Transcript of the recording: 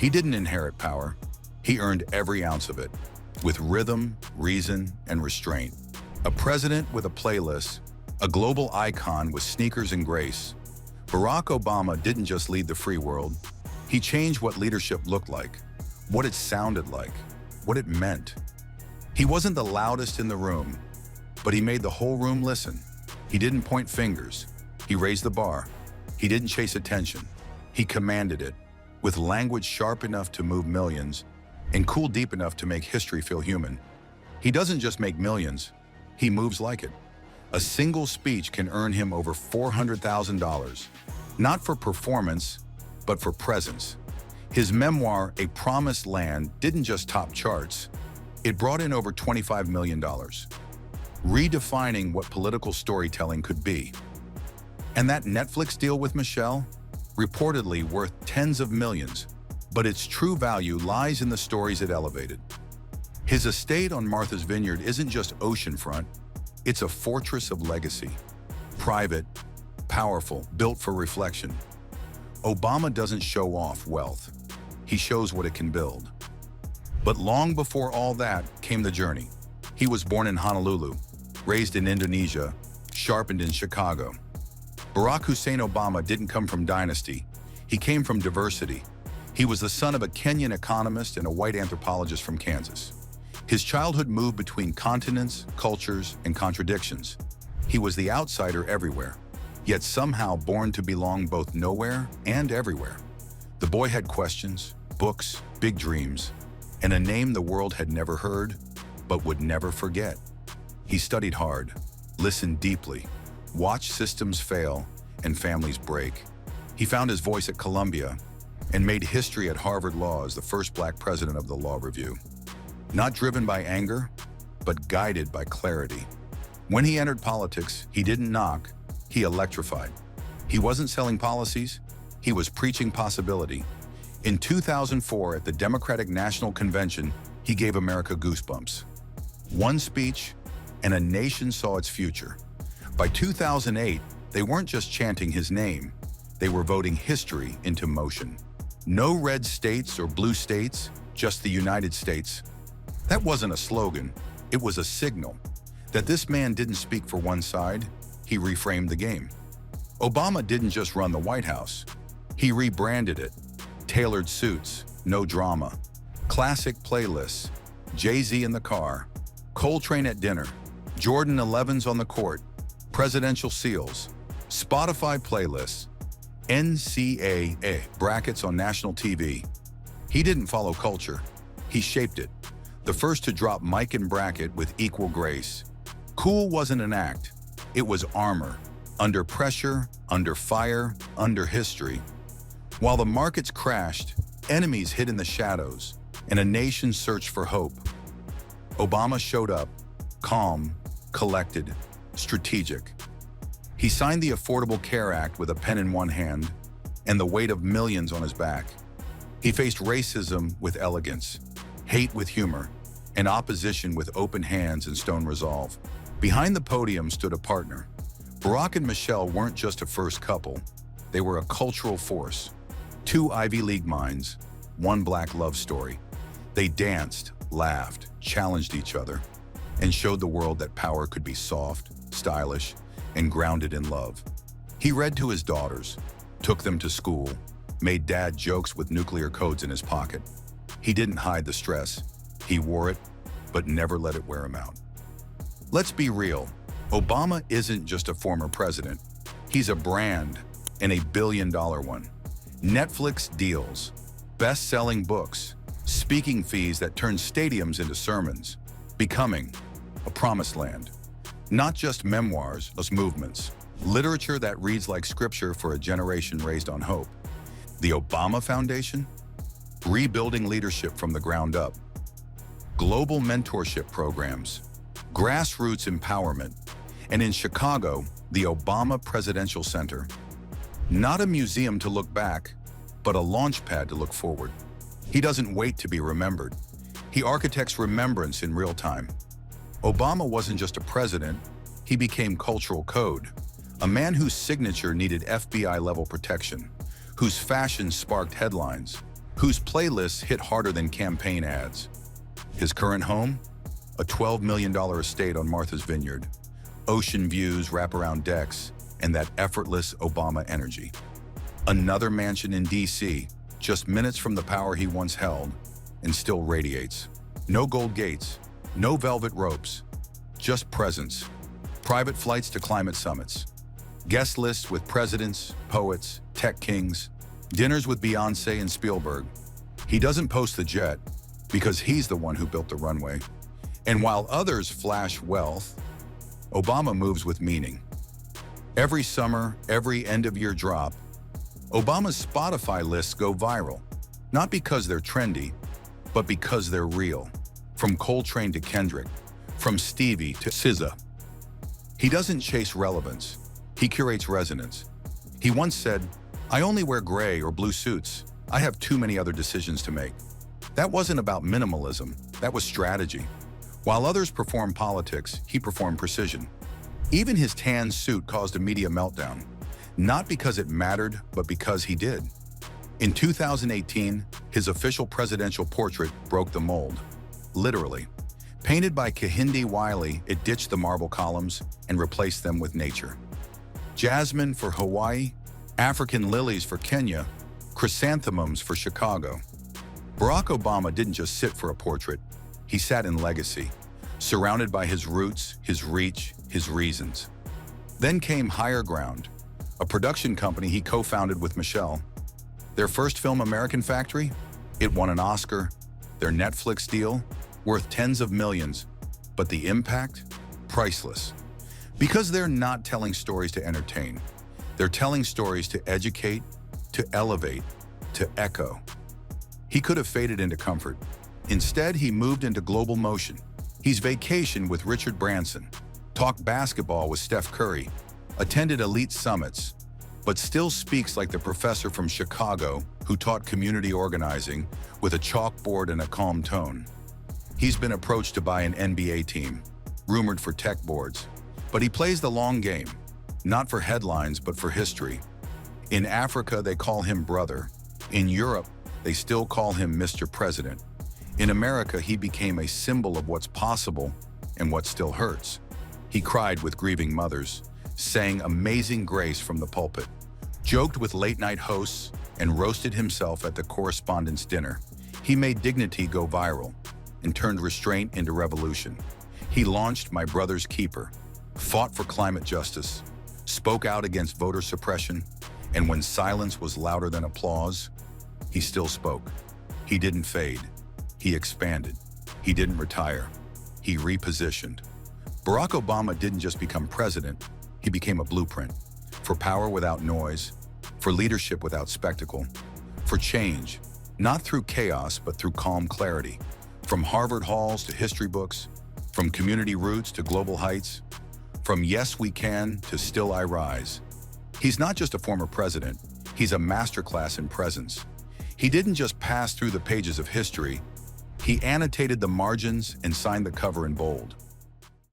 He didn't inherit power. He earned every ounce of it, with rhythm, reason, and restraint. A president with a playlist, a global icon with sneakers and grace. Barack Obama didn't just lead the free world. He changed what leadership looked like, what it sounded like, what it meant. He wasn't the loudest in the room, but he made the whole room listen. He didn't point fingers. He raised the bar. He didn't chase attention. He commanded it, with language sharp enough to move millions and cool deep enough to make history feel human. He doesn't just make millions, he moves like it. A single speech can earn him over $400,000, not for performance, but for presence. His memoir, A Promised Land, didn't just top charts. It brought in over $25 million, redefining what political storytelling could be. And that Netflix deal with Michelle? Reportedly worth tens of millions, but its true value lies in the stories it elevated. His estate on Martha's Vineyard isn't just oceanfront, it's a fortress of legacy. Private, powerful, built for reflection. Obama doesn't show off wealth. He shows what it can build. But long before all that came the journey. He was born in Honolulu, raised in Indonesia, sharpened in Chicago. Barack Hussein Obama didn't come from dynasty. He came from diversity. He was the son of a Kenyan economist and a white anthropologist from Kansas. His childhood moved between continents, cultures, and contradictions. He was the outsider everywhere, yet somehow born to belong both nowhere and everywhere. The boy had questions, books, big dreams, and a name the world had never heard, but would never forget. He studied hard, listened deeply, watched systems fail and families break. He found his voice at Columbia and made history at Harvard Law as the first black president of the Law Review. Not driven by anger, but guided by clarity. When he entered politics, he didn't knock, he electrified. He wasn't selling policies, he was preaching possibility. In 2004, at the Democratic National Convention, he gave America goosebumps. One speech, and a nation saw its future. By 2008, they weren't just chanting his name, they were voting history into motion. No red states or blue states, just the United States. That wasn't a slogan, it was a signal that this man didn't speak for one side, he reframed the game. Obama didn't just run the White House, he rebranded it. Tailored suits, no drama. Classic playlists, Jay-Z in the car, Coltrane at dinner, Jordan 11s on the court, presidential seals, Spotify playlists, NCAA brackets on national TV. He didn't follow culture, he shaped it. The first to drop mic and bracket with equal grace. Cool wasn't an act, it was armor. Under pressure, under fire, under history. While the markets crashed, enemies hid in the shadows, and a nation searched for hope. Obama showed up, calm, collected, strategic. He signed the Affordable Care Act with a pen in one hand and the weight of millions on his back. He faced racism with elegance, hate with humor, and opposition with open hands and stone resolve. Behind the podium stood a partner. Barack and Michelle weren't just a first couple, they were a cultural force. Two Ivy League minds, one black love story. They danced, laughed, challenged each other, and showed the world that power could be soft, stylish, and grounded in love. He read to his daughters, took them to school, made dad jokes with nuclear codes in his pocket. He didn't hide the stress. He wore it, but never let it wear him out. Let's be real. Obama isn't just a former president. He's a brand, and a billion-dollar one. Netflix deals, best-selling books, speaking fees that turn stadiums into sermons, becoming a promised land. Not just memoirs, but movements. Literature that reads like scripture for a generation raised on hope. The Obama Foundation? Rebuilding leadership from the ground up. Global mentorship programs. Grassroots empowerment. And in Chicago, the Obama Presidential Center. Not a museum to look back, but a launch pad to look forward. He doesn't wait to be remembered. He architects remembrance in real time. Obama wasn't just a president, he became cultural code. A man whose signature needed FBI-level protection, whose fashion sparked headlines, whose playlists hit harder than campaign ads. His current home? A $12 million estate on Martha's Vineyard. Ocean views, wraparound decks, and that effortless Obama energy. Another mansion in D.C., just minutes from the power he once held, and still radiates. No gold gates, no velvet ropes, just presence. Private flights to climate summits. Guest lists with presidents, poets, tech kings. Dinners with Beyoncé and Spielberg. He doesn't post the jet because he's the one who built the runway. And while others flash wealth, Obama moves with meaning. Every summer, every end-of-year drop, Obama's Spotify lists go viral, not because they're trendy, but because they're real. From Coltrane to Kendrick, from Stevie to SZA. He doesn't chase relevance, he curates resonance. He once said, "I only wear gray or blue suits. I have too many other decisions to make." That wasn't about minimalism, that was strategy. While others perform politics, he performed precision. Even his tan suit caused a media meltdown, not because it mattered, but because he did. In 2018, his official presidential portrait broke the mold, literally. Painted by Kehinde Wiley, it ditched the marble columns and replaced them with nature. Jasmine for Hawaii, African lilies for Kenya, chrysanthemums for Chicago. Barack Obama didn't just sit for a portrait, he sat in legacy, surrounded by his roots, his reach, his reasons. Then came Higher Ground, a production company he co-founded with Michelle. Their first film, American Factory, it won an Oscar. Their Netflix deal, worth tens of millions, but the impact? Priceless. Because they're not telling stories to entertain. They're telling stories to educate, to elevate, to echo. He could have faded into comfort. Instead, he moved into global motion. He's vacationed with Richard Branson, talked basketball with Steph Curry, attended elite summits, but still speaks like the professor from Chicago who taught community organizing with a chalkboard and a calm tone. He's been approached to buy an NBA team, rumored for tech boards, but he plays the long game, not for headlines, but for history. In Africa, they call him brother. In Europe, they still call him Mr. President. In America, he became a symbol of what's possible and what still hurts. He cried with grieving mothers, sang Amazing Grace from the pulpit, joked with late-night hosts, and roasted himself at the correspondence dinner. He made dignity go viral and turned restraint into revolution. He launched My Brother's Keeper, fought for climate justice, spoke out against voter suppression, and when silence was louder than applause, he still spoke. He didn't fade. He expanded. He didn't retire. He repositioned. Barack Obama didn't just become president, he became a blueprint for power without noise, for leadership without spectacle, for change, not through chaos, but through calm clarity. From Harvard halls to history books, from community roots to global heights, from Yes We Can to Still I Rise. He's not just a former president, he's a masterclass in presence. He didn't just pass through the pages of history, he annotated the margins and signed the cover in bold.